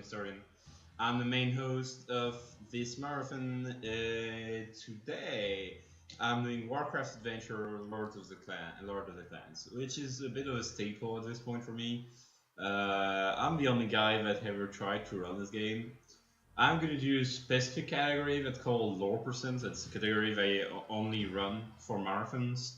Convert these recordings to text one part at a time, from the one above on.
Starting. I'm the main host of this marathon. Today, I'm doing Warcraft Adventure Lord of the Clans, which is a bit of a staple at this point for me. I'm the only guy that ever tried to run this game. I'm gonna do a specific category that's called Lore Percent. That's a category that I only run for marathons.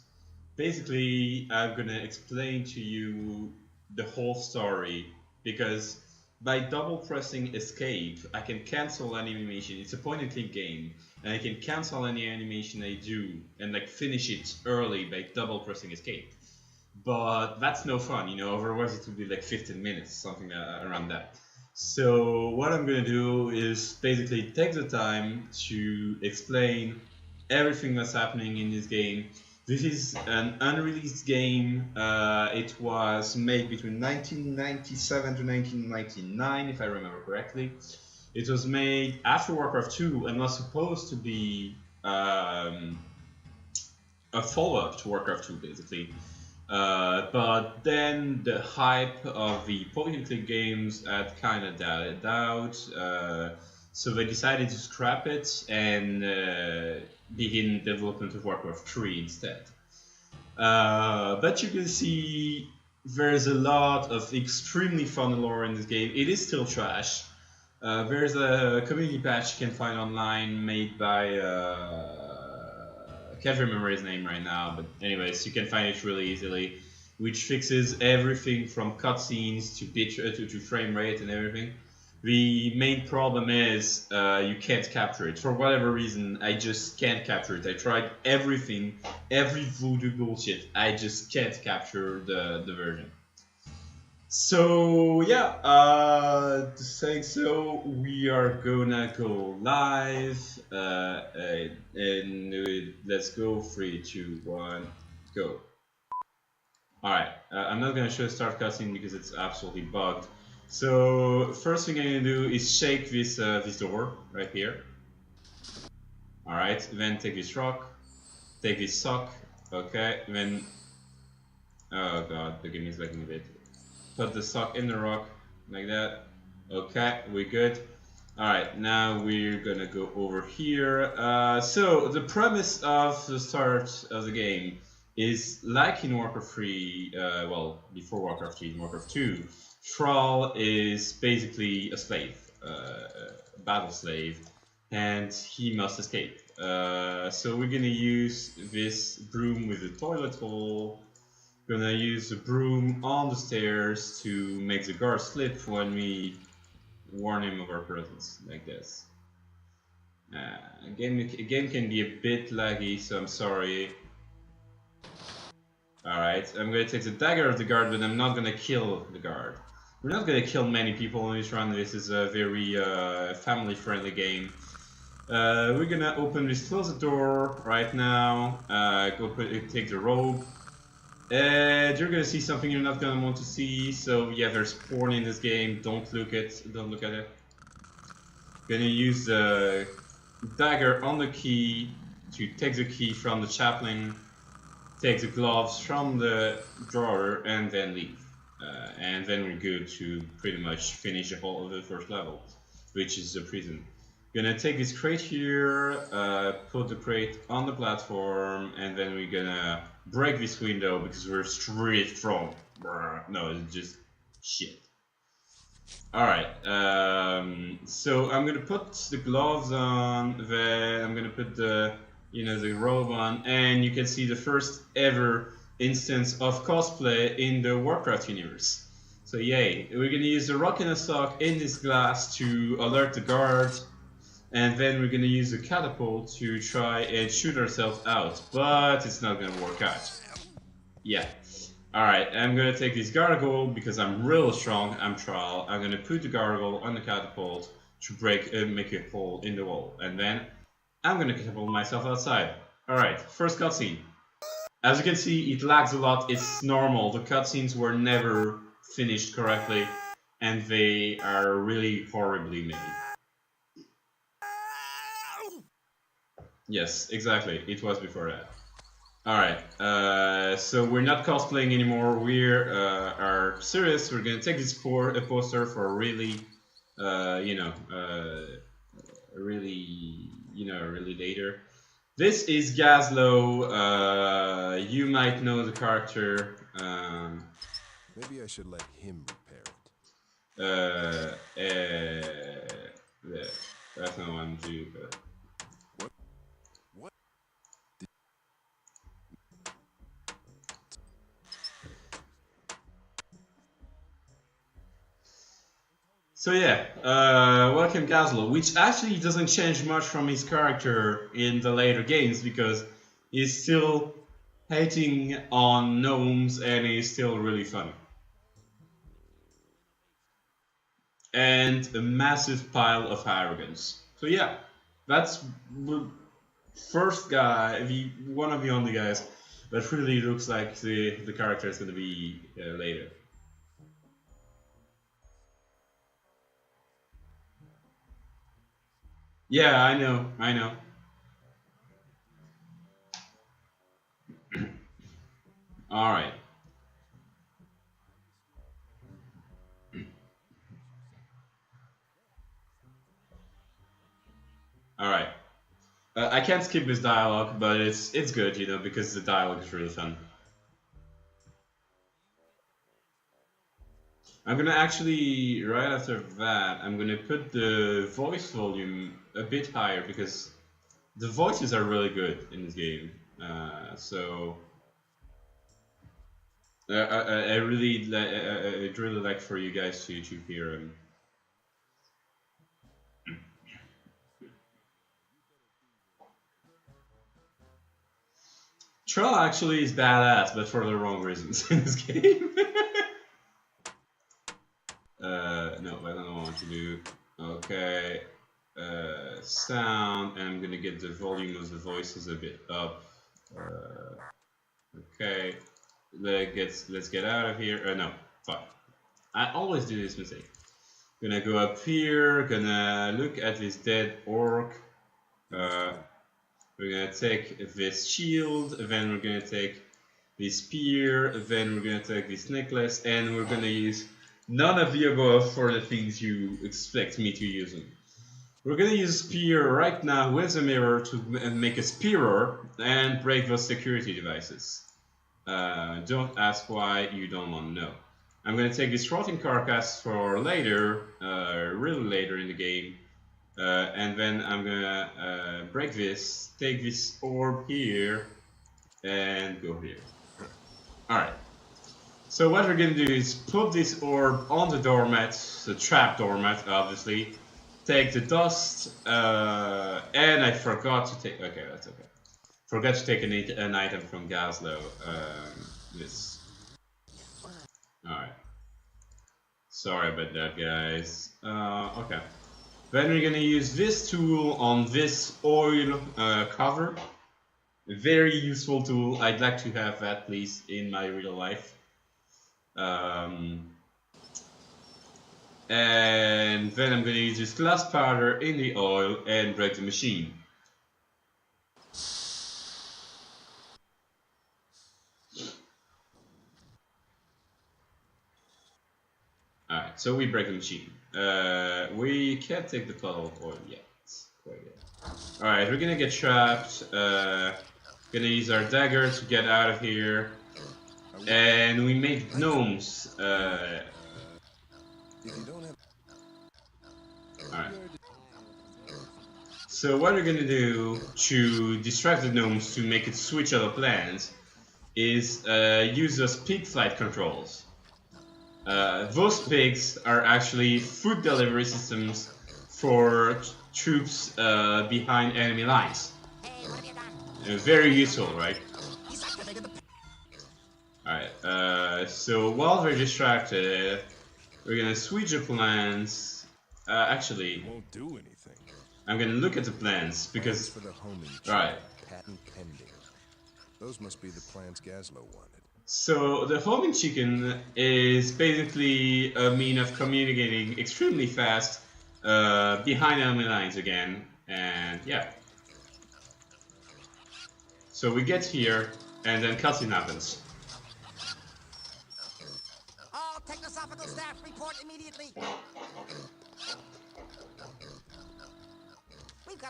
Basically, I'm gonna explain to you the whole story because by double pressing escape, I can cancel any animation. It's a point and click game, and I can cancel any animation I do and like finish it early by double pressing escape. But that's no fun, otherwise it would be like 15 minutes, something around that. So what I'm gonna do is basically take the time to explain everything that's happening in this game. This is an unreleased game. It was made between 1997 to 1999, if I remember correctly. It was made after Warcraft 2 and was supposed to be a follow-up to Warcraft 2, basically. But then the hype of the point-and-click games had kind of died out, so they decided to scrap it and begin development of Warcraft 3 instead. But you can see there's a lot of extremely fun lore in this game. It is still trash. There's a community patch you can find online made by can't remember his name right now, but anyways, you can find it really easily, which fixes everything from cutscenes to frame rate and everything. The main problem is you can't capture it. For whatever reason, I just can't capture it. I tried everything, every voodoo bullshit. I just can't capture the version. So yeah, saying so, we are gonna go live, and let's go 3, 2, 1, go. All right, I'm not gonna show start cutscene because it's absolutely bugged. So first thing I'm gonna do is shake this this door right here. All right, then take this rock, take this sock. Okay, then oh god, the game is lagging a bit. Put the sock in the rock, like that. Okay, we're good. Alright, now we're gonna go over here. So, the premise of the start of the game is like in Warcraft 3, well, before Warcraft 3, in Warcraft 2, Thrall is basically a slave, a battle slave, and he must escape. So we're gonna use this broom with a toilet hole. Gonna use the broom on the stairs to make the guard slip when we warn him of our presence, like this. Again can be a bit laggy, so I'm sorry. Alright, I'm gonna take the dagger of the guard, but I'm not gonna kill the guard. We're not gonna kill many people in this run. This is a very family-friendly game. We're gonna open this closet door right now. Take the robe. You're gonna see something you're not gonna want to see. So yeah, there's porn in this game. Don't look at it. Gonna use the dagger on the key to take the key from the chaplain, take the gloves from the drawer, and then leave. And then we're good to pretty much finish the whole of the first level, which is the prison. Gonna take this crate here, put the crate on the platform, and then we're gonna break this window because we're really strong. No, it's just shit. Alright, so I'm gonna put the gloves on, then I'm gonna put the robe on, and you can see the first ever instance of cosplay in the Warcraft universe. So yay, we're gonna use the rock and a sock in this glass to alert the guards. And then we're gonna use a catapult to try and shoot ourselves out, but it's not gonna work out. Yeah. Alright, I'm gonna take this gargoyle because I'm real strong, I'm Thrall. I'm gonna put the gargoyle on the catapult to make a hole in the wall. And then I'm gonna catapult myself outside. Alright, first cutscene. As you can see, it lags a lot, it's normal. The cutscenes were never finished correctly, and they are really horribly made. Yes, exactly. It was before that. Alright, so we're not cosplaying anymore. We are serious. We're gonna take this poster for a really you know, really, you know, really later. This is Gazlowe. You might know the character. Maybe I should let him repair it. Yeah, that's not what I'm doing, but. What? What? So yeah, welcome Gazlowe, which actually doesn't change much from his character in the later games because he's still hating on gnomes and he's still really funny. And a massive pile of arrogance. So yeah, that's the first guy, one of the only guys that really looks like the character is going to be later. Yeah, I know, I know. All right, all right. I can't skip this dialogue, but it's good, you know, because the dialogue is really fun. I'm gonna actually, right after that, I'm gonna put the voice volume a bit higher because the voices are really good in this game. So I really, I'd really like for you guys to hear him. Troll actually is badass, but for the wrong reasons in this game. No, I don't know what to do. Okay, sound, and I'm gonna get the volume of the voices a bit up. Okay, let's get out of here. No, fuck. I always do this mistake. Gonna go up here. Gonna look at this dead orc. Uh, we're gonna take this shield. Then we're gonna take this spear. Then we're gonna take this necklace, and we're gonna use none of the above for the things you expect me to use them. We're gonna use a spear right now with a mirror to make a spearer and break those security devices. Don't ask why, you don't want to know. I'm gonna take this rotting carcass for later, really later in the game, and then I'm gonna break this, take this orb here, and go here. Alright. So what we're gonna do is put this orb on the doormat, the trap doormat, obviously. Take the dust, and I forgot to take. Okay, that's okay. Forgot to take an item from Gazlowe. This. Alright. Sorry about that, guys. Okay. Then we're gonna use this tool on this oil cover. A very useful tool. I'd like to have that, please, in my real life. And then I'm gonna use this glass powder in the oil and break the machine. Alright, so we break the machine. We can't take the puddle of oil yet. Quite yet. Alright, we're gonna get trapped. Gonna use our dagger to get out of here. And we made gnomes. Alright. So what we're gonna do to distract the gnomes to make it switch other plans is use those pig flight controls. Those pigs are actually food delivery systems for troops behind enemy lines. Very useful, right? Alright, so while we're distracted, we're gonna switch the plans. Actually, won't do anything. I'm gonna look at the plans because. For the homing right. Patent pending. Those must be the plans Gazlowe wanted. So the homing chicken is basically a mean of communicating extremely fast behind enemy lines again, and yeah. So we get here, and then cutscene happens. All technosophical staff report immediately.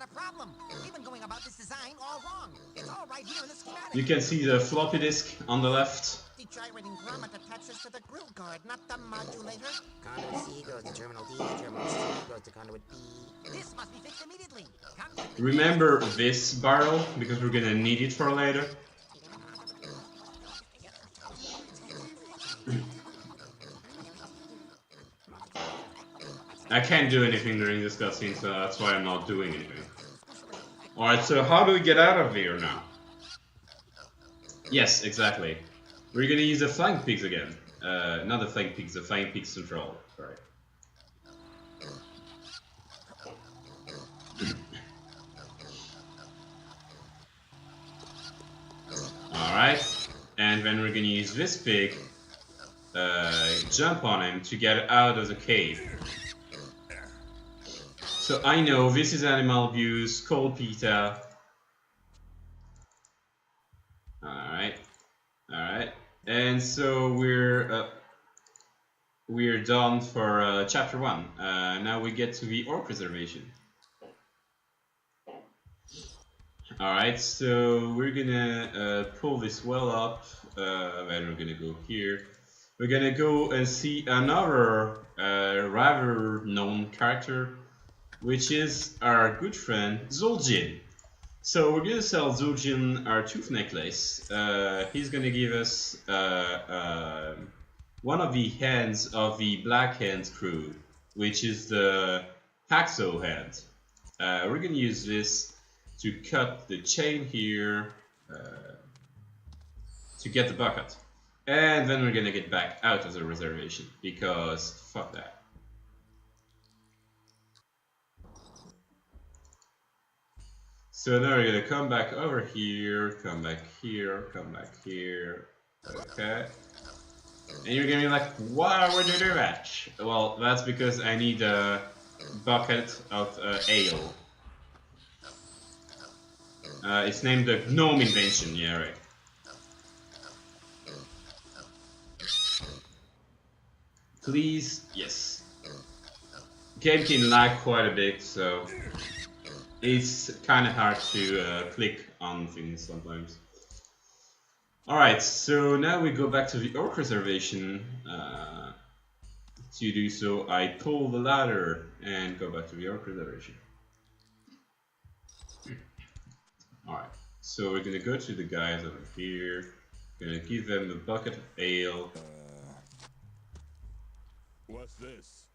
got a problem. We've been going about this design all wrong. It's all right here in the schematic. You can see the floppy disk on the left. The gyrating grommet attaches to the grill guard, not the modulator. Conduit C goes to terminal D, terminal C goes to conduit B. This must be fixed immediately. Conduit Remember this barrel, because we're gonna need it for later. I can't do anything during this cutscene, so that's why I'm not doing anything. Alright, so how do we get out of here now? Yes, exactly. We're gonna use the flying pigs again. Not the flying pigs, the flying pigs control. Sorry. Alright, and then we're gonna use this pig, jump on him to get out of the cave. So I know this is animal abuse, cold PETA. Alright, alright, and so we're done for chapter 1. Now we get to the orc reservation. Alright, so we're gonna pull this well up, then we're gonna go here. We're gonna go and see another rather known character, which is our good friend Zul'jin. So we're gonna sell Zul'jin our tooth necklace. He's gonna give us one of the hands of the Black Hand crew, which is the Hacksaw hand. We're gonna use this to cut the chain here to get the bucket. And then we're gonna get back out of the reservation, because fuck that. So now we're gonna come back over here, come back here, come back here, okay. And you're gonna be like, why would you do that? Well, that's because I need a bucket of ale. It's named the Gnome Invention, yeah, right. Please, yes. Game can lag quite a bit, so it's kind of hard to click on things sometimes. Alright, so now we go back to the orc reservation. To do so, I pull the ladder and go back to the orc reservation. Alright, so we're gonna go to the guys over here. Gonna give them a bucket of ale. What's this?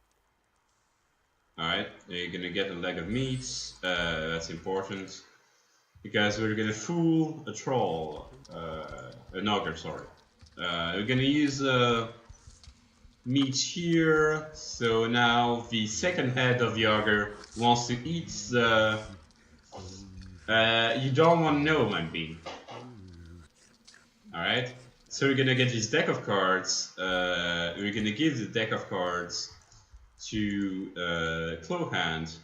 Alright, you're gonna get a leg of meat. That's important, because we're gonna fool a troll, an ogre, sorry. We're gonna use meat here, so now the second head of the ogre wants to eat the... you don't want to know, my bean. Alright, so we're gonna get this deck of cards. We're gonna give the deck of cards to Clohand.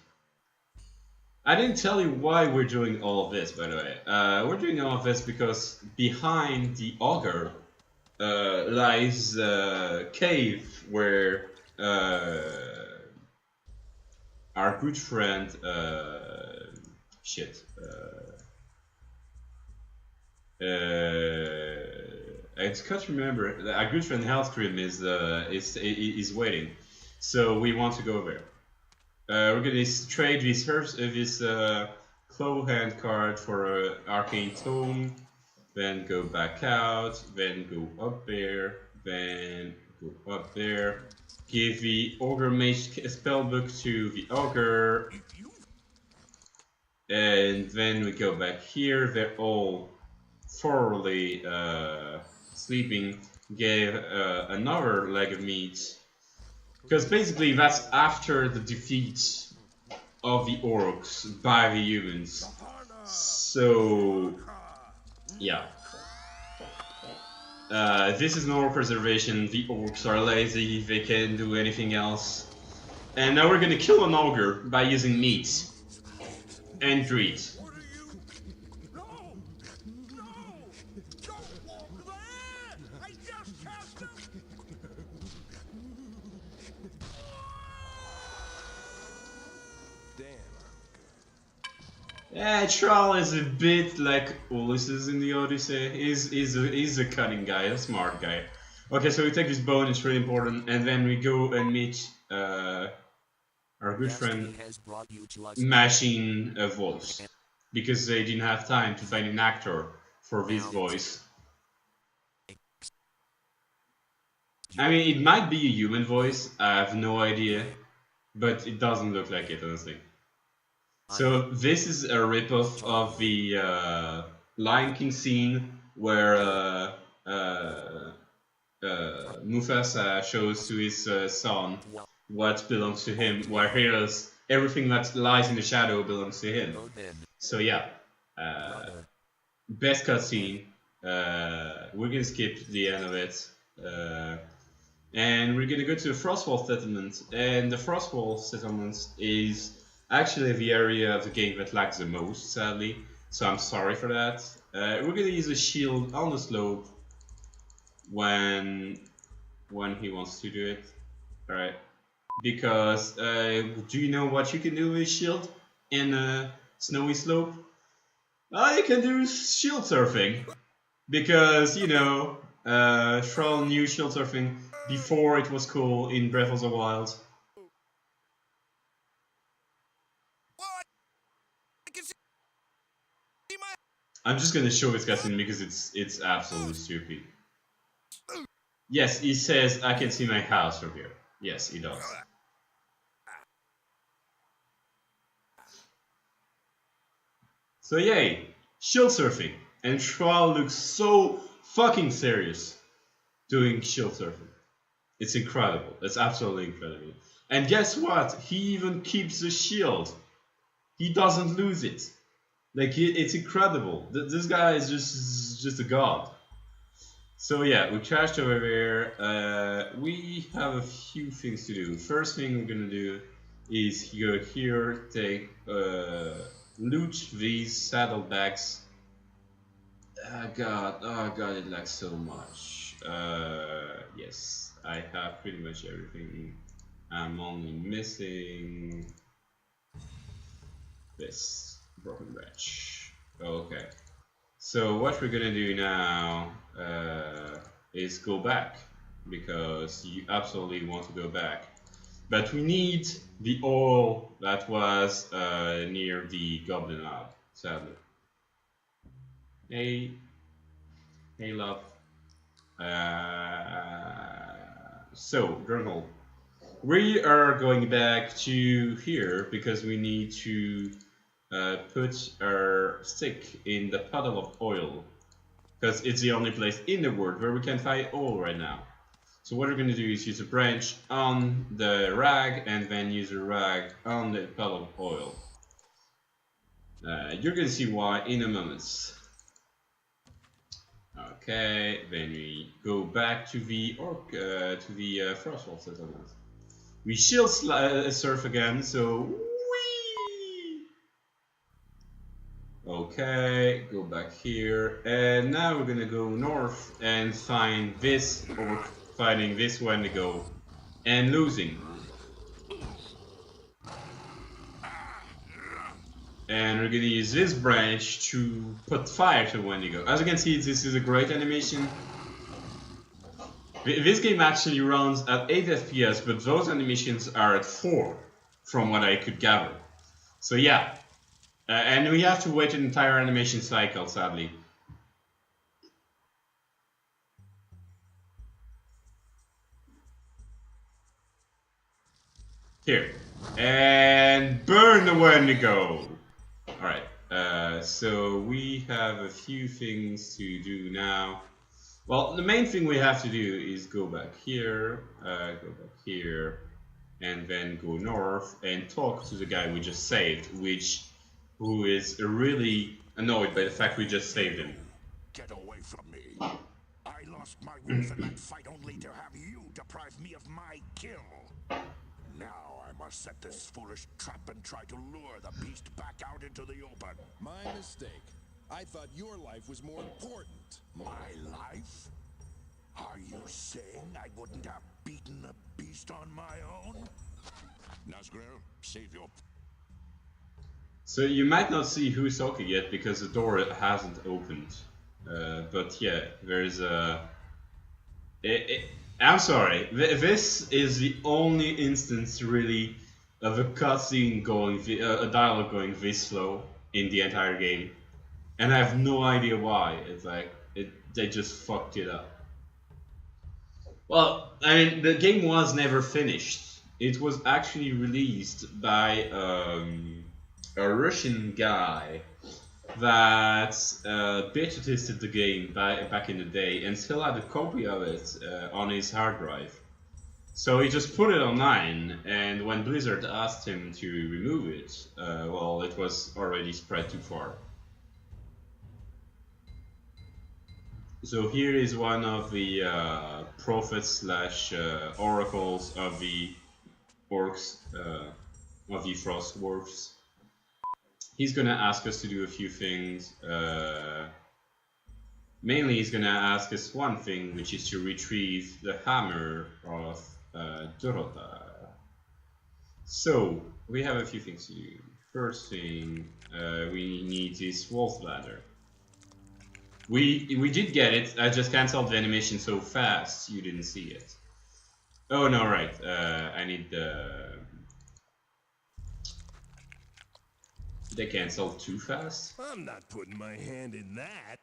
I didn't tell you why we're doing all of this, by the way. We're doing all of this because behind the ogre lies a cave where our good friend I can't remember. Our good friend Hellscream is waiting, so we want to go there. We're gonna trade this claw hand card for an arcane tome, then go back out, then go up there, then go up there. Give the ogre mage spellbook to the ogre, and then we go back here. They're all thoroughly sleeping. Gave another leg of meat, because basically that's after the defeat of the orcs by the humans. So yeah, this is an orc reservation. The orcs are lazy, they can't do anything else. And now we're gonna kill an ogre by using meat and greed. Yeah, Troll is a bit like Ulysses in the Odyssey. He's a cunning guy, a smart guy. Okay, so we take this bone, it's really important, and then we go and meet our good friend Destiny has brought you to us. Machine Voice. Because they didn't have time to find an actor for this voice. I mean, it might be a human voice, I have no idea, but it doesn't look like it, honestly. So this is a ripoff of the Lion King scene where Mufasa shows to his son what belongs to him, where hears everything that lies in the shadow belongs to him. So yeah, best cutscene. We're gonna skip the end of it. And we're gonna go to the Frostwall settlement, and the Frostwall settlement is actually the area of the game that lags the most, sadly. So I'm sorry for that. We're gonna use a shield on the slope when he wants to do it. All right, because do you know what you can do with shield in a snowy slope? Oh, you can do shield surfing. Because, you know, Thrall knew shield surfing before it was cool in Breath of the Wild. What? I can see my... I'm just gonna show this cutscene because it's absolutely stupid. Yes, he says, I can see my house from here. Yes, he does. So yay, shield surfing. And Thrall looks so fucking serious doing shield surfing. It's incredible. It's absolutely incredible. And guess what? He even keeps the shield. He doesn't lose it. Like, it's incredible. This guy is just a god. So yeah, we crashed over there. We have a few things to do. First thing we're gonna do is go here, take loot these saddlebags. Oh god, it lags so much. Yes, I have pretty much everything. I'm only missing this broken branch. Okay, so what we're gonna do now is go back, because you absolutely want to go back. But we need the oil that was near the Goblin Lab, sadly. Hey, love. So, journal. We are going back to here because we need to put our stick in the puddle of oil, because it's the only place in the world where we can find oil right now. So what we're going to do is use a branch on the rag and then use a rag on the puddle of oil. You're going to see why in a moment. Okay, then we go back to the Frostwall settlement. We shield surf again, so whee! Okay, go back here, and now we're gonna go north and find this, or finding this Wendigo and losing. And we're gonna use this branch to put fire to Wendigo. As you can see, this is a great animation. This game actually runs at 8 FPS, but those animations are at 4, from what I could gather. So yeah, and we have to wait an entire animation cycle, sadly. Here, and burn the Wendigo! Alright, so we have a few things to do now. Well, the main thing we have to do is go back here, and then go north and talk to the guy we just saved, who is really annoyed by the fact we just saved him. Get away from me. I lost my wolf in that fight only to have you deprive me of my kill. Now I must set this foolish trap and try to lure the beast back out into the open. My mistake. I thought your life was more important. My life? Are you saying I wouldn't have beaten the beast on my own? Nazgul, save your... So you might not see who's talking yet because the door hasn't opened. But yeah, there's a... I'm sorry, this is the only instance really of a cutscene going, a dialogue going this slow in the entire game. And I have no idea why. It's like, they just fucked it up. Well, I mean, the game was never finished. It was actually released by a Russian guy that beta tested the game back in the day and still had a copy of it on his hard drive. So he just put it online, and when Blizzard asked him to remove it, well, it was already spread too far. So here is one of the prophets slash oracles of the orcs, of the frost dwarfs. He's gonna ask us to do a few things. Mainly he's gonna ask us one thing, which is to retrieve the hammer of Dorota. So, we have a few things to do. First thing, we need this wolf ladder. We did get it, I just cancelled the animation so fast you didn't see it. Oh no, right, I need the... They cancelled too fast? I'm not putting my hand in that.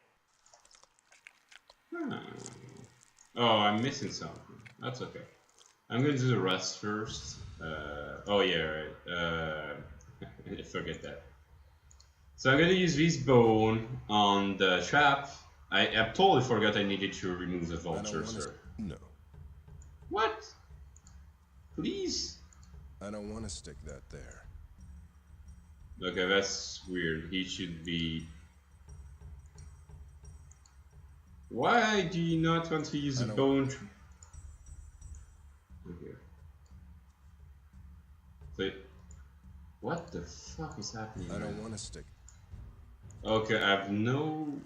Oh, I'm missing something. That's okay. I'm gonna do the rest first. Oh yeah, right. Forget that. So I'm gonna use this bone on the trap. I totally forgot I needed to remove the vulture, sir. No. What? Please? I don't want to stick that there. Okay, that's weird. He should be... Why do you not want to use a bone? Okay. So, what the fuck is happening? I don't want to stick. Okay, I have no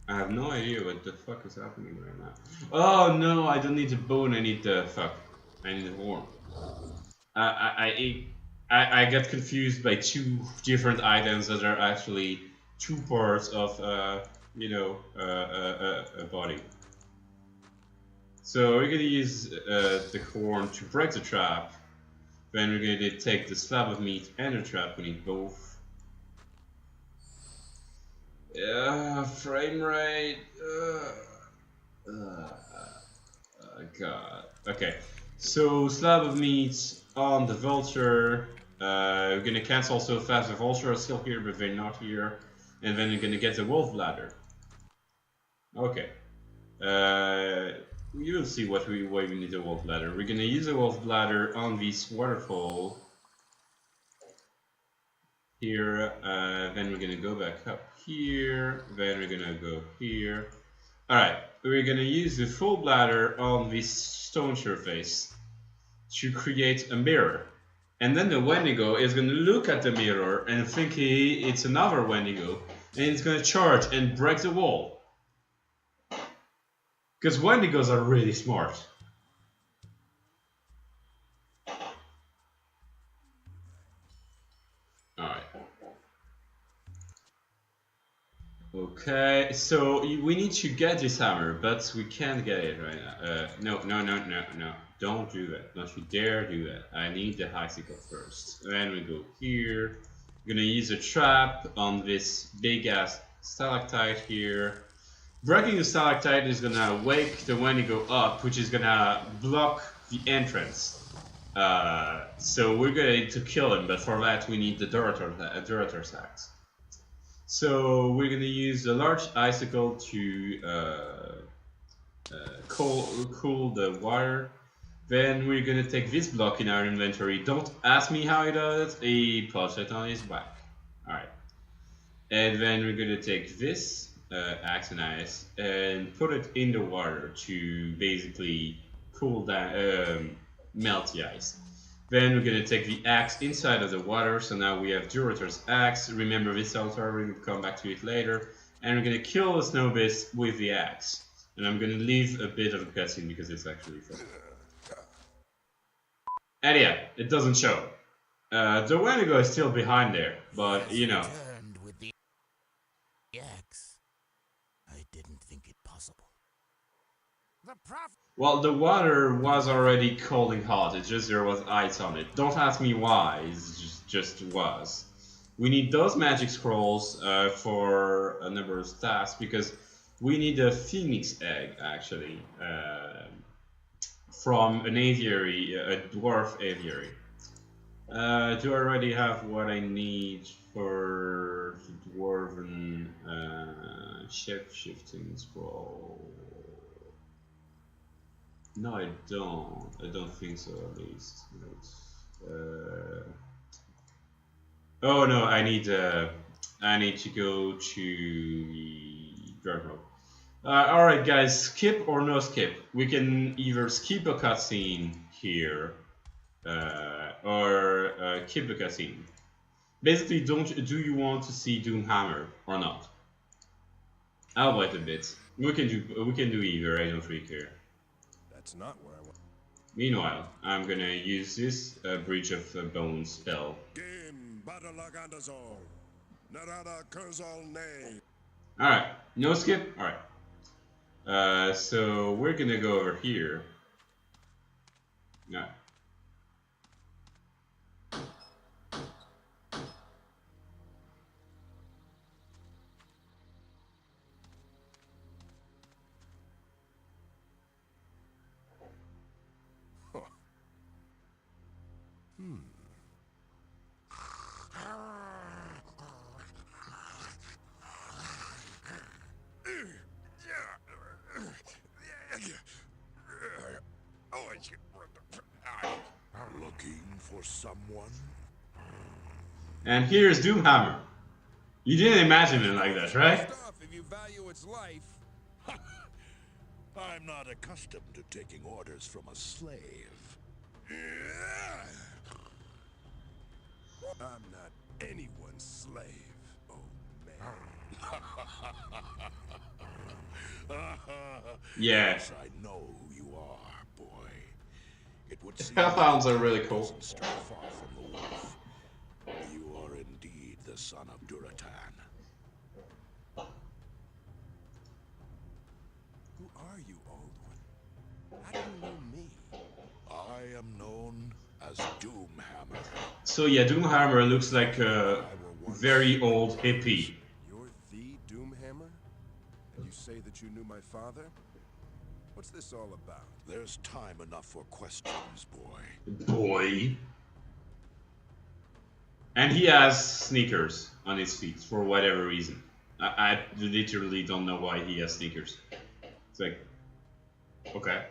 idea what the fuck is happening right now. Oh no, I don't need the bone. I need the I need the horn. I got confused by two different items that are actually two parts of you know, a body. So we're gonna use the horn to break the trap. Then we're gonna take the slab of meat and the trap. We need both. Frame rate. God. Okay. So slab of meat on the vulture. We're gonna cancel so fast. The vulture are still here, but they're not here. And then we're gonna get the wolf bladder. Okay. You'll see why we need a wolf bladder. We're gonna use a wolf bladder on this waterfall. Here, then we're gonna go back up here, then we're gonna go here. Alright, we're gonna use the full bladder on this stone surface to create a mirror. And then the Wendigo is gonna look at the mirror and think it's another Wendigo, and it's gonna charge and break the wall. Because Wendigos are really smart. Alright. Okay, so we need to get this hammer, but we can't get it right now. No. Don't do that. Don't you dare do that. I need the icicle first. Then we go here. We're gonna use a trap on this big ass stalactite here. Breaking the stalactite is gonna wake the Wendigo up, which is gonna block the entrance. So we're going to kill him, but for that we need the Durator sacks. So we're gonna use a large icicle to cool the water. Then we're gonna take this block in our inventory. Don't ask me how he does it. He puts it on his back. Alright. And then we're gonna take this axe and ice and put it in the water to basically cool down, melt the ice. Then we're gonna take the axe inside of the water, so now we have Durator's axe. Remember this altar, we're gonna come back to it later. And we're gonna kill the snow beast with the axe. And I'm gonna leave a bit of a cutscene because it's actually fun. And yeah, it doesn't show. The Wendigo is still behind there, but you know. Turned with the axe. I didn't think it possible. The prophet. Well, the water was already cold hot. It's just there was ice on it. Don't ask me why. It just was. We need those magic scrolls for a number of tasks because we need a phoenix egg actually from an aviary, a dwarf aviary. Do I already have what I need for the dwarven shape-shifting scroll? No, I don't. I don't think so, at least. Oh no, I need to go to Garbathon. All right, guys, skip or no skip? We can either skip a cutscene here, or keep a cutscene. Basically, do you want to see Doomhammer or not? I'll wait a bit. We can do either. I don't really care. That's not where I want. Meanwhile, I'm gonna use this Bridge of Bones spell. Game Battlagandazol. Narada Kurzal Nay. Alright, no skip? Alright. So we're gonna go over here. No. Looking for someone? And here's Doomhammer. You didn't imagine it like that, right? If you value its life. I'm not accustomed to taking orders from a slave. I'm not anyone's slave. Oh man. Yeah. Yes, I know who you are, boy. It would seem Hellhounds are really cool. doesn't stray far from the wolf. You are indeed the son of Duratan. Who are you, old one? How do you know me? I am known as Doomhammer. So yeah, Doomhammer looks like a very old hippie. You're the Doomhammer? And you say that you knew my father? What's this all about? There's time enough for questions, boy. Boy. And he has sneakers on his feet for whatever reason. I literally don't know why he has sneakers. It's like, okay.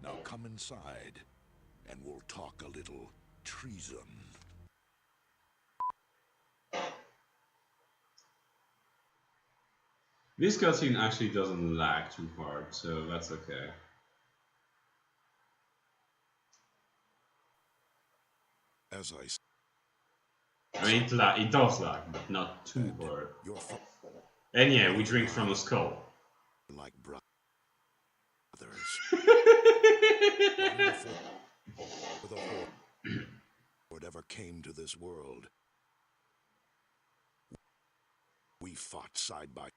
Now come inside, and we'll talk a little treason. This cutscene actually doesn't lag too hard, so that's okay. As I mean, it does lag, but not too hard. you're And yeah, we drink from a skull. like brothers. Wonderful. The horde ever came to this world. We fought side by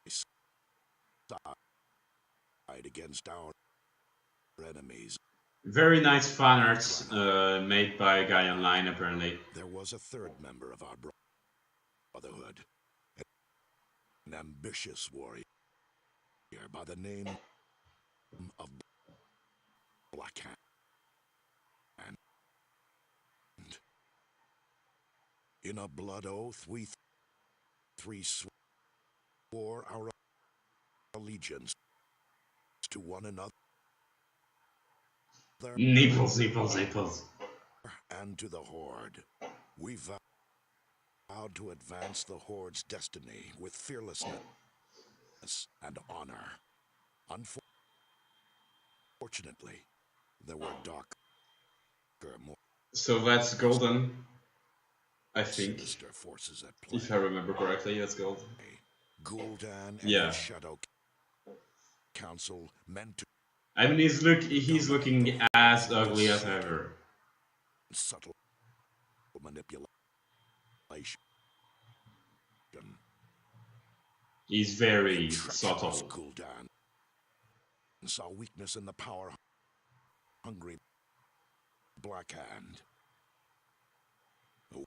side against our enemies. Very nice fan arts made by a guy online, apparently. There was a third member of our brotherhood, an ambitious warrior by the name of Blackhand. In a blood oath, we three swore our allegiance to one another Nipples, nipples, nipples. and to the Horde. We vowed to advance the Horde's destiny with fearlessness and honor. Unfortunately, there were darker, more So that's golden, I think. sinister forces at play. If I remember correctly, that's golden. Gul'dan and Yeah. his Shadow Council meant I mean, he's looking as ugly as ever. Subtle manipulation. He's very Treacherous subtle. Gul'dan saw weakness in the power-hungry Black Hand. A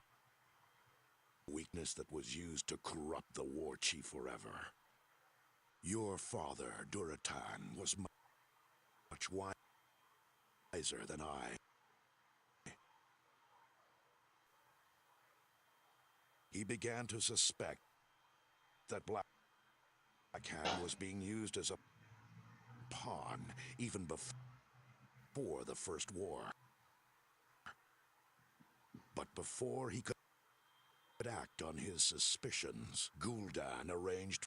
weakness that was used to corrupt the war chief forever. Your father, Duratan, was much wiser than I. He began to suspect that Black Hand was being used as a pawn even before the First War. But before he could act on his suspicions, Gul'dan arranged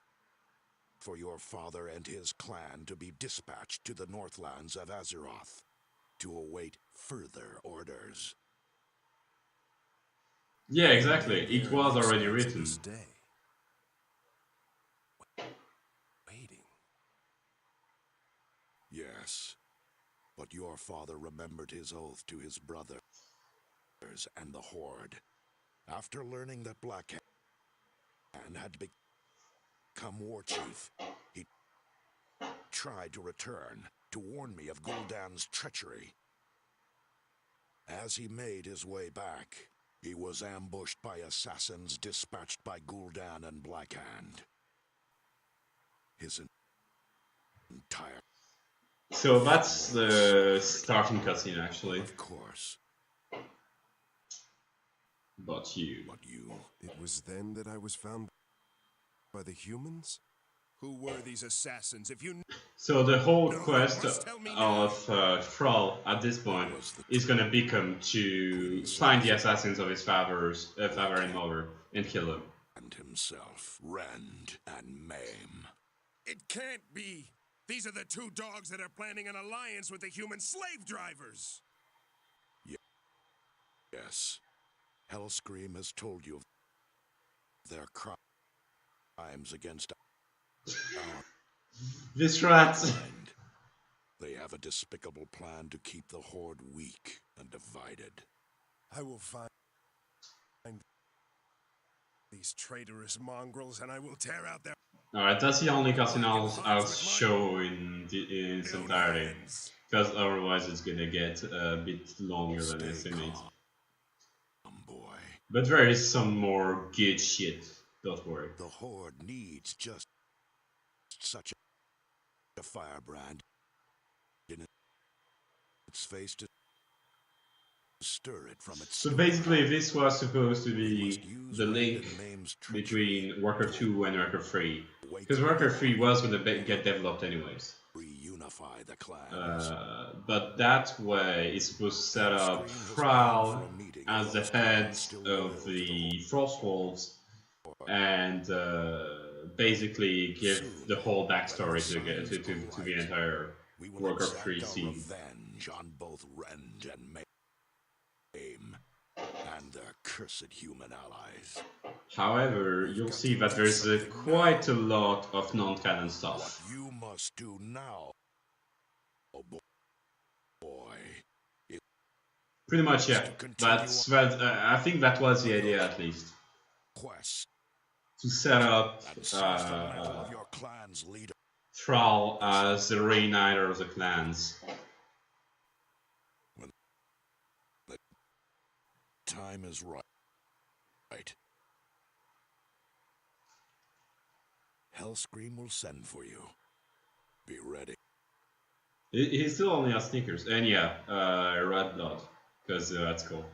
for your father and his clan to be dispatched to the Northlands of Azeroth to await further orders. Yeah, exactly. It was already written. Waiting. Yes, but your father remembered his oath to his brothers and the Horde. After learning that Black Hand had become war chief, he tried to return to warn me of Gul'dan's treachery. As he made his way back, he was ambushed by assassins dispatched by Gul'dan and Black Hand. His entire... So that's the starting cutscene, actually. Of course. But you. It was then that I was found by the humans? Who were these assassins? If you So the whole No, quest must tell me now. of Thrall at this point is gonna become to find the assassins of his father and mother and kill them. And himself, rend and maim. It can't be! These are the two dogs that are planning an alliance with the human slave drivers! Yes. Hellscream has told you of their crimes against our This rat. kind. They have a despicable plan to keep the Horde weak and divided. I will find these traitorous mongrels and I will tear out their Alright, that's the only cutscene I'll show in its entirety. hands. Because otherwise it's gonna get a bit longer than I Stay estimate. calm, boy. But there is some more good shit, don't worry. The Horde needs just such a firebrand in its face to stir it from its... So basically this was supposed to be the link between Warcraft 2 and Warcraft 3. Because Warcraft 3 was gonna get developed anyways. Reunify the clans. But that way it's supposed to set up Thrall as the head of the Frostwolves and basically give the whole backstory to the entire We will Warcraft exact 3 our scene. revenge on both Rend and Maim and their cursed human allies. However, you'll see that there's quite a lot of non-canon What stuff. you must do now, oh boy, is Pretty much, yeah. I think that was the idea, at least, quest to set up and seize the mantle of your clan's leader. Thrall as the reuniter of the clans. Time is right. Hellscream will send for you. Be ready. He still only has sneakers, and yeah, red blood, because that's cool.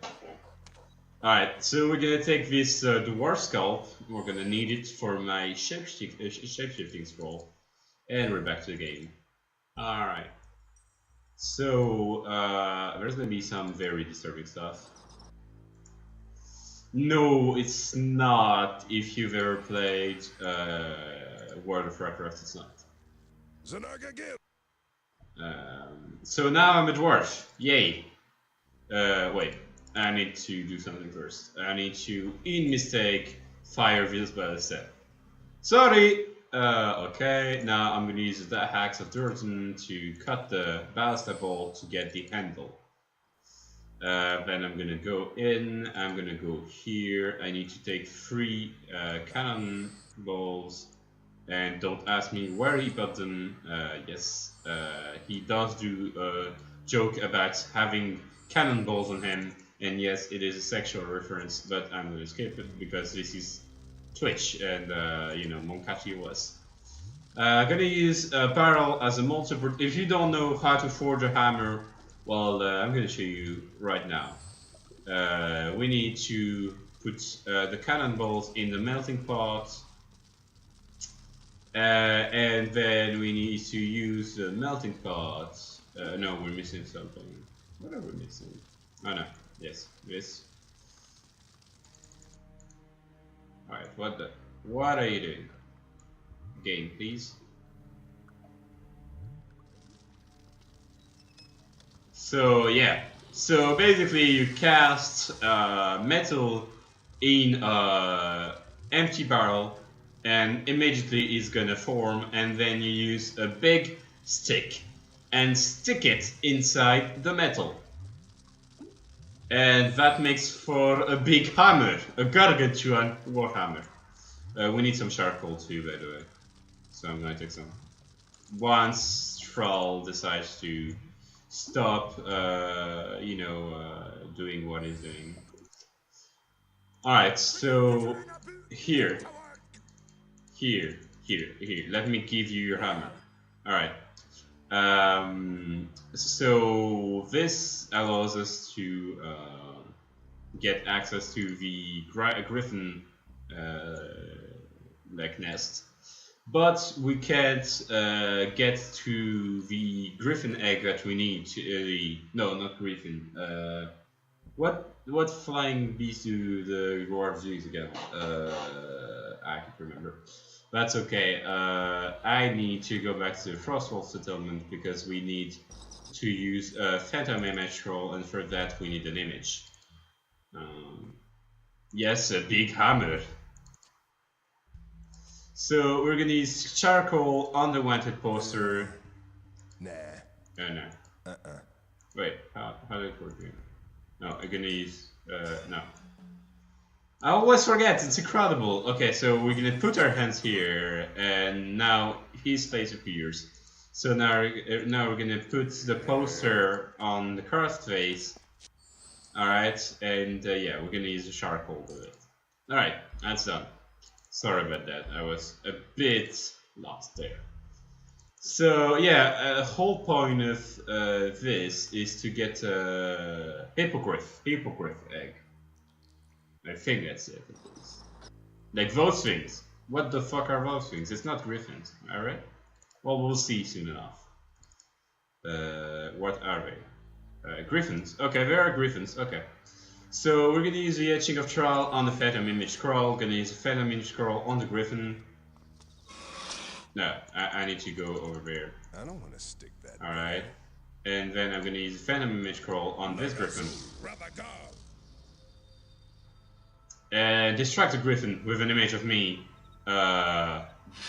Alright, so we're gonna take this dwarf skull. We're gonna need it for my shapeshifting scroll, and we're back to the game. Alright, so there's gonna be some very disturbing stuff. No, it's not. If you've ever played World of Warcraft, it's not. Zanaga Gil! So now I'm a dwarf. Yay. Wait. I need to do something first. I need to, in mistake, fire this by the step. Sorry! Okay, now I'm gonna use the Axe of Durton to cut the ballista bolt to get the handle. Then I'm gonna go in, I'm gonna go here, I need to take 3 cannon balls, and don't ask me where he got them. Yes, he does do a joke about having cannonballs on him, and yes, it is a sexual reference, but I'm gonna skip it because this is Twitch, and you know, Monkachi was. Gonna use a barrel as a multiple. If you don't know how to forge a hammer, well, I'm gonna show you right now. We need to put the cannonballs in the melting pot, and then we need to use the melting pot. No, we're missing something. What are we missing? Oh no, yes, this. Alright, what are you doing? Game, please. So yeah, so basically you cast metal in a empty barrel, and immediately it's gonna form, and then you use a big stick and stick it inside the metal, and that makes for a big hammer, a gargantuan warhammer. We need some charcoal too, by the way, so I'm gonna take some. Once Thrall decides to stop, you know, doing what he's doing. Alright, so here. Let me give you your hammer. Alright. So this allows us to get access to the griffin like nest. But we can't get to the griffin egg that we need to, no, not griffin. What flying beast do the dwarves use again? I can't remember. That's okay. I need to go back to the Frostwolf settlement because we need to use a phantom image scroll, and for that we need an image. Yes, a big hammer. So we're gonna use charcoal on the wanted poster. Nah. No. Wait, how did it work here? No, I'm gonna use, no. I always forget, it's incredible. Okay, so we're gonna put our hands here, and now his face appears. So now we're gonna put the poster on the cursed face. Alright, and yeah, we're gonna use the charcoal with it. Alright, that's done. Sorry about that, I was a bit lost there. So yeah, whole point of this is to get a hippogriff egg. I think that's it. Like those things. What the fuck are those things? It's not griffins, alright? Well, we'll see soon enough. What are they? Griffins. Okay, there are griffins. Okay. So we're gonna use the etching of Thrall on the Phantom Image Scroll. Gonna use the Phantom Image Scroll on the Griffin. No, I need to go over there. I don't want to stick that. Alright. And then I'm gonna use the Phantom Image Scroll on this Griffin. And distract the Griffin with an image of me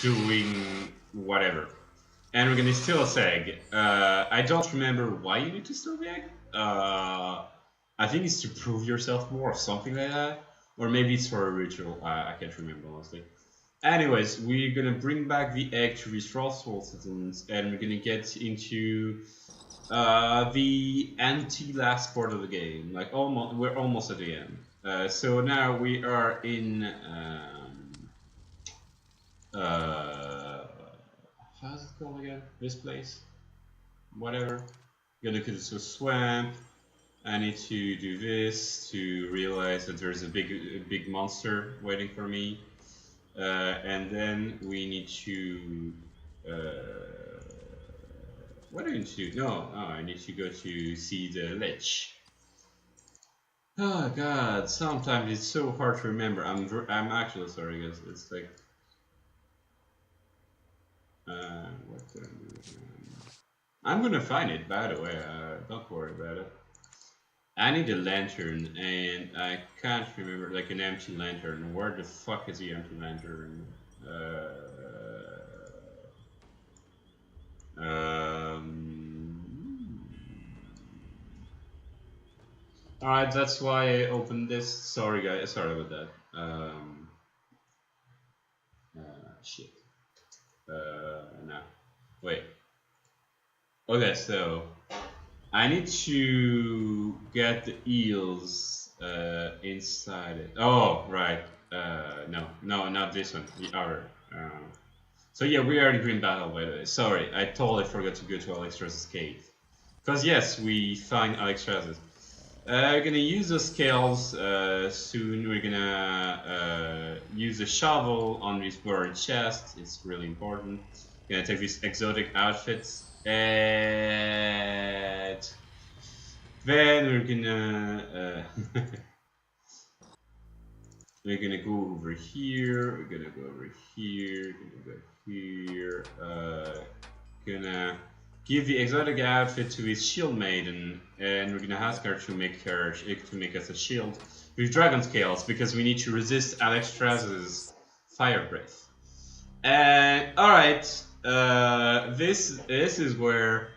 doing whatever. And we're gonna steal a egg. I don't remember why you need to steal the egg. I think it's to prove yourself more or something like that. Or maybe it's for a ritual. I can't remember honestly. Anyways, we're gonna bring back the egg to these Frostwolf settlements, and we're gonna get into the anti-last part of the game. Like we're almost at the end. So now we are in how's it called again? This place? Whatever. Gonna go to a swamp. I need to do this to realize that there's a big monster waiting for me. And then we need to what do I need to do? No, I need to go to see the lich. Oh god, sometimes it's so hard to remember. I'm actually sorry guys, it's like what can I do? I'm gonna find it, by the way, don't worry about it. I need a lantern, and I can't remember, like an empty lantern. Where the fuck is the empty lantern? Alright, that's why I opened this. Sorry guys, sorry about that. Shit. No. Wait. Okay, so I need to get the eels inside it. Oh, right. No, not this one. The other. So yeah, we are in Green Battle, by the way. Sorry, I totally forgot to go to Alexstrasza's cave. Because yes, we find Alexstrasza's. We're gonna use the scales soon. We're gonna use a shovel on this bird chest. It's really important. Gonna take these exotic outfits, and then we're gonna we're gonna go over here. We're gonna go over here. Gonna go here. Gonna give the exotic outfit to his shield maiden, and we're gonna ask her to make us a shield with dragon scales because we need to resist Alexstrasza's fire breath. And all right, this is where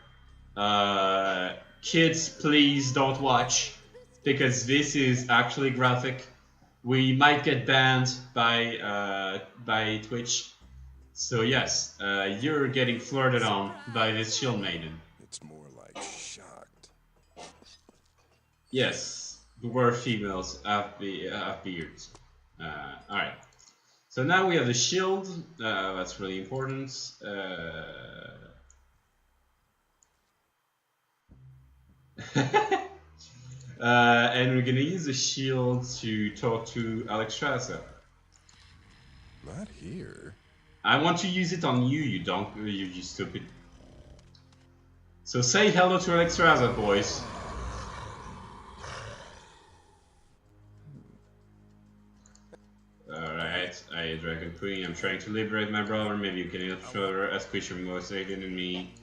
kids, please don't watch because this is actually graphic. We might get banned by Twitch. So yes, you're getting flirted on by this shield maiden. It's more like shocked. Yes, the word females have beards. Alright, so now we have the shield, that's really important. And we're gonna use the shield to talk to Alexstrasza. Not here. I want to use it on you, you stupid. So say hello to Alexstrasza, boys. Alright, Dragon Queen, I'm trying to liberate my brother, maybe you can help her as creature more alien than me.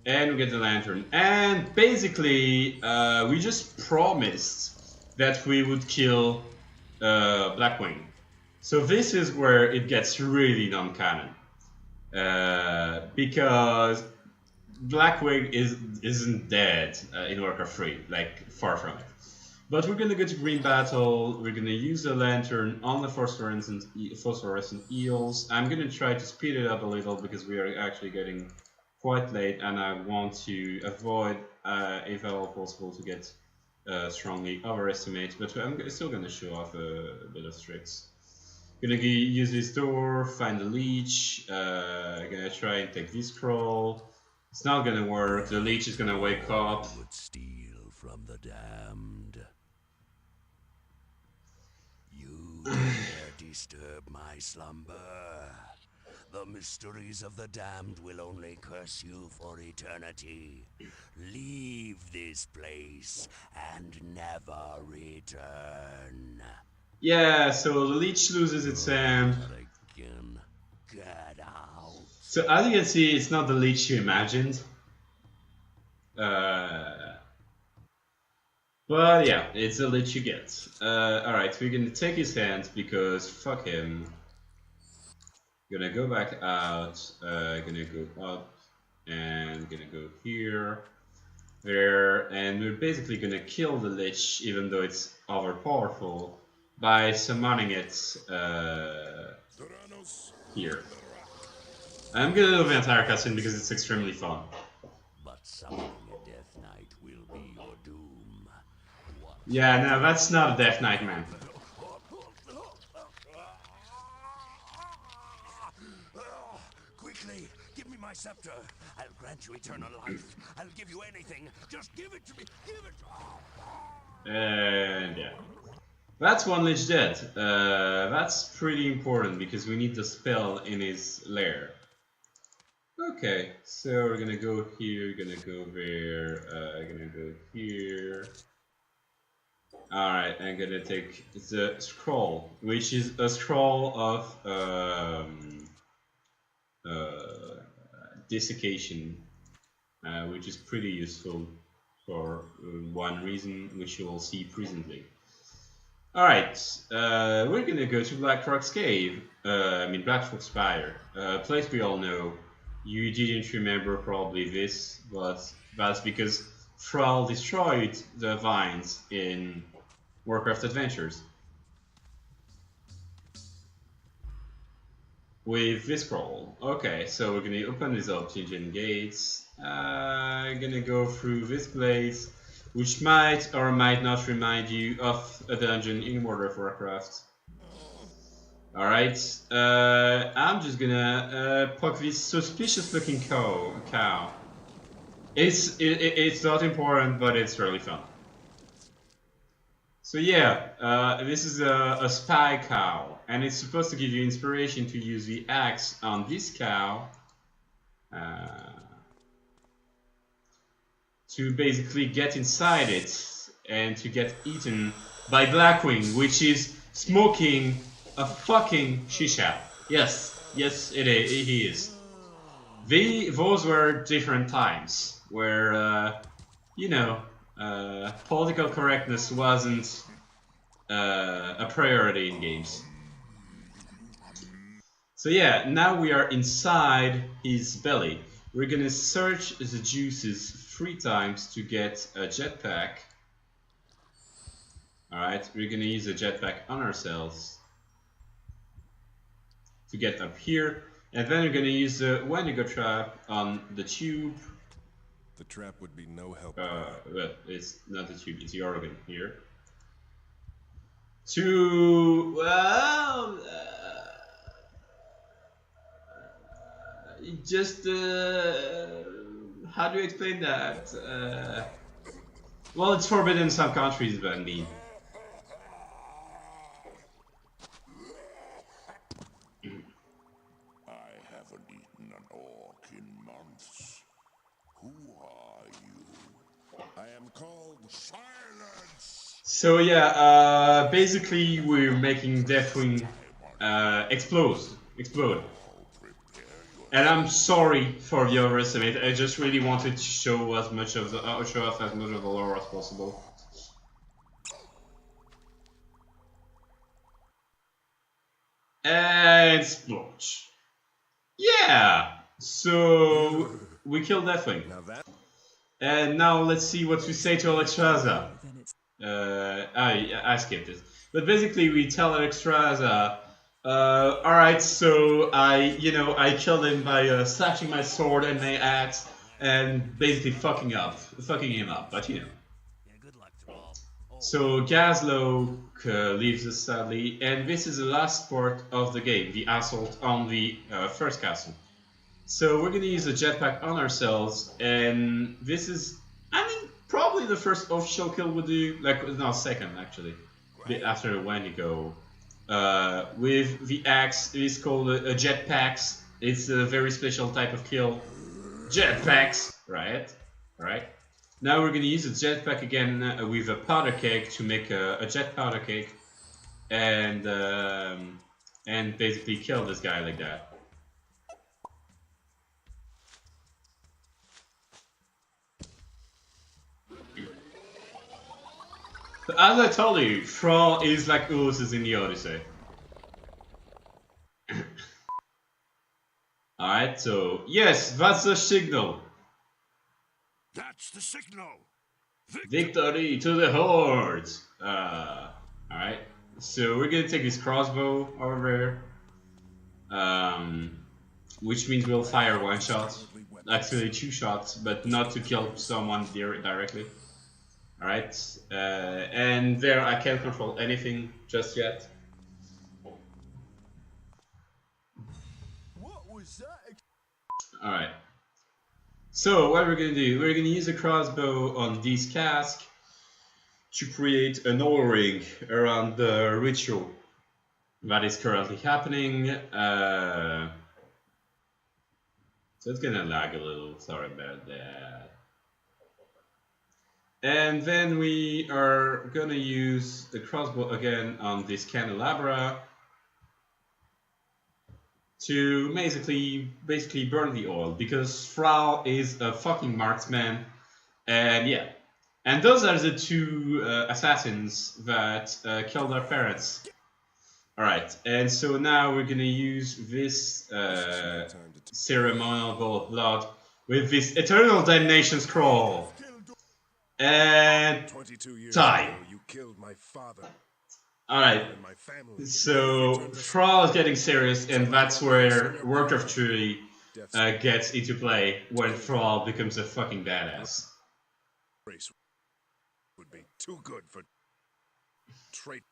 And we get the lantern. And basically, we just promised that we would kill Blackwing. So this is where it gets really non-canon, because Blackwing isn't dead in Warcraft 3, like far from it. But we're gonna go to Green Battle. We're gonna use the lantern on the phosphorescent eels. I'm gonna try to speed it up a little because we are actually getting quite late, and I want to avoid, if at all possible, to get strongly overestimated. But I'm still gonna show off a bit of tricks. Gonna use this door, find the leech, gonna try and take this scroll. It's not gonna work, the leech is gonna wake up. Would steal from the damned. You dare disturb my slumber. The mysteries of the damned will only curse you for eternity. Leave this place and never return. Yeah, so the leech loses its hand. Again. Get out. So as you can see, it's not the leech you imagined. But yeah, it's the leech you get. Alright, we're gonna take his hand because fuck him. Gonna go back out, gonna go up, and gonna go here, there, and we're basically gonna kill the lich even though it's overpowerful by summoning it here. I'm gonna do the entire cutscene because it's extremely fun. But summoning a Death Knight will be your doom. What? Yeah, no, that's not a Death Knight, man. Quickly, give me my scepter. I'll grant you eternal life. I'll give you anything. Just give it to me. Give it. And yeah. That's one lich dead. That's pretty important because we need the spell in his lair. Okay, so we're gonna go here, gonna go there, gonna go here. Alright, I'm gonna take the scroll, which is a scroll of desiccation, which is pretty useful for one reason, which you will see presently. Alright, we're gonna go to Blackrock's cave, Blackrock's Spire, a place we all know. You didn't remember probably this, but that's because Thrall destroyed the vines in Warcraft Adventures. With this scroll. Okay, so we're gonna open these obsidian gates. Gonna go through this place, which might or might not remind you of a dungeon in World of Warcraft. Alright, I'm just gonna poke this suspicious looking cow. It's not important, but it's really fun. So yeah, this is a spy cow, and it's supposed to give you inspiration to use the axe on this cow to basically get inside it and to get eaten by Blackwing, which is smoking a fucking shisha. Yes, he is. Those were different times where, you know, political correctness wasn't a priority in games. So yeah, now we are inside his belly. We're gonna search the juices 3 times to get a jetpack. Alright, we're gonna use a jetpack on ourselves to get up here. And then we're gonna use the Wendigo trap on the tube. The trap would be no help. Well, it's not the tube, it's the organ here. To, well, just, how do you explain that? Well, it's forbidden in some countries, but I mean. I haven't eaten an orc in months. Who are you? I am called Silence. So yeah, basically we're making Deathwing explode. And I'm sorry for the overestimate. I just really wanted to show as much of the show off as much of the lore as possible. And splotch. Yeah. So we killed Deathwing. And now let's see what we say to Alexstrasza. I skipped it. But basically we tell Alexstrasza, alright, so I killed him by slashing my sword and my axe and basically fucking him up, but you know. Yeah, good luck to all. So Gazlowe leaves us sadly, and this is the last part of the game, the assault on the first castle. So we're gonna use a jetpack on ourselves, and this is, I mean, probably the first official kill we'll do, second actually, after the Wendigo. With the axe, it is called a jetpacks. It's a very special type of kill. Jetpacks, right? Alright. Now we're gonna use a jetpack again with a powder keg to make a jet powder keg, and basically kill this guy like that. But as I told you, Thrall is like Ulysses in the Odyssey. Alright, so yes, that's the signal. That's the signal. Victory to the Horde! Alright, so we're gonna take this crossbow over there. Which means we'll fire 1 shot. Actually 2 shots, but not to kill someone directly. Alright, and there I can't control anything just yet. What was that? Alright. So what we're gonna do, we're gonna use a crossbow on this cask to create an O-ring around the ritual that is currently happening. So it's gonna lag a little, sorry about that. And then we are gonna use the crossbow again on this candelabra to basically burn the oil, because Thrall is a fucking marksman, and yeah. And those are the 2 assassins that killed our parents. Alright, and so now we're gonna use this ceremonial bowl of blood with this Eternal Damnation Scroll. And 22 years time. ago, you killed my father Alright, and my family. so Thrall is getting serious, and that's where Warcraft 3 gets into play when Thrall becomes a fucking badass. Race would be too good for traitor.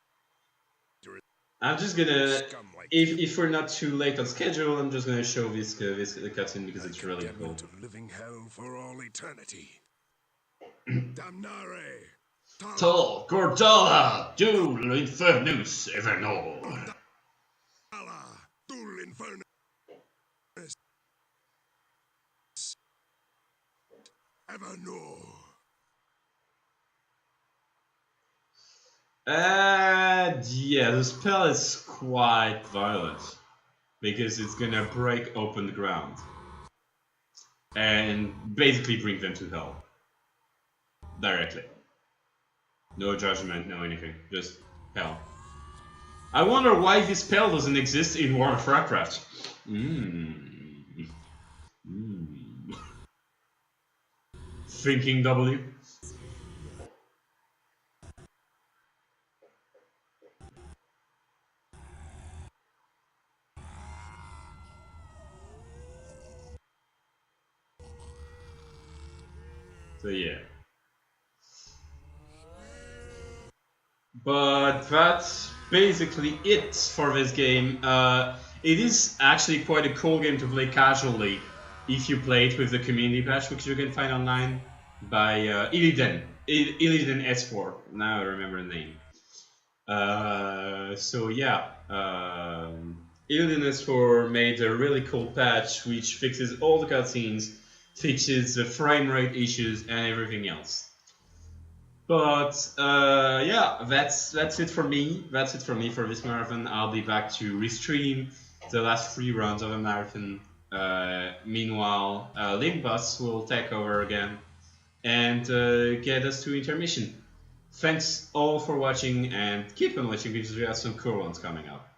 I'm just gonna, Scum like you. if we're not too late on schedule, I'm just gonna show this cutscene because it's really Condemn cool. you to living hell for all eternity. Damnare. Tol Gordala, Dul Infernus Evernor. Tala. Dul Infernus. Evermore. Yeah, the spell is quite violent because it's gonna break open the ground and basically bring them to hell directly. No judgment, no anything, just hell. I wonder why this spell doesn't exist in World of Warcraft. Thinking W. So yeah. But that's basically it for this game. It is actually quite a cool game to play casually if you play it with the community patch, which you can find online by Illidan. Illidan S4. Now I remember the name. So yeah, Illidan S4 made a really cool patch which fixes all the cutscenes, fixes the frame rate issues and everything else. But yeah, that's it for me. That's it for me for this marathon. I'll be back to restream the last 3 rounds of the marathon. Meanwhile, Limbus will take over again and get us to intermission. Thanks all for watching, and keep on watching because we have some cool ones coming up.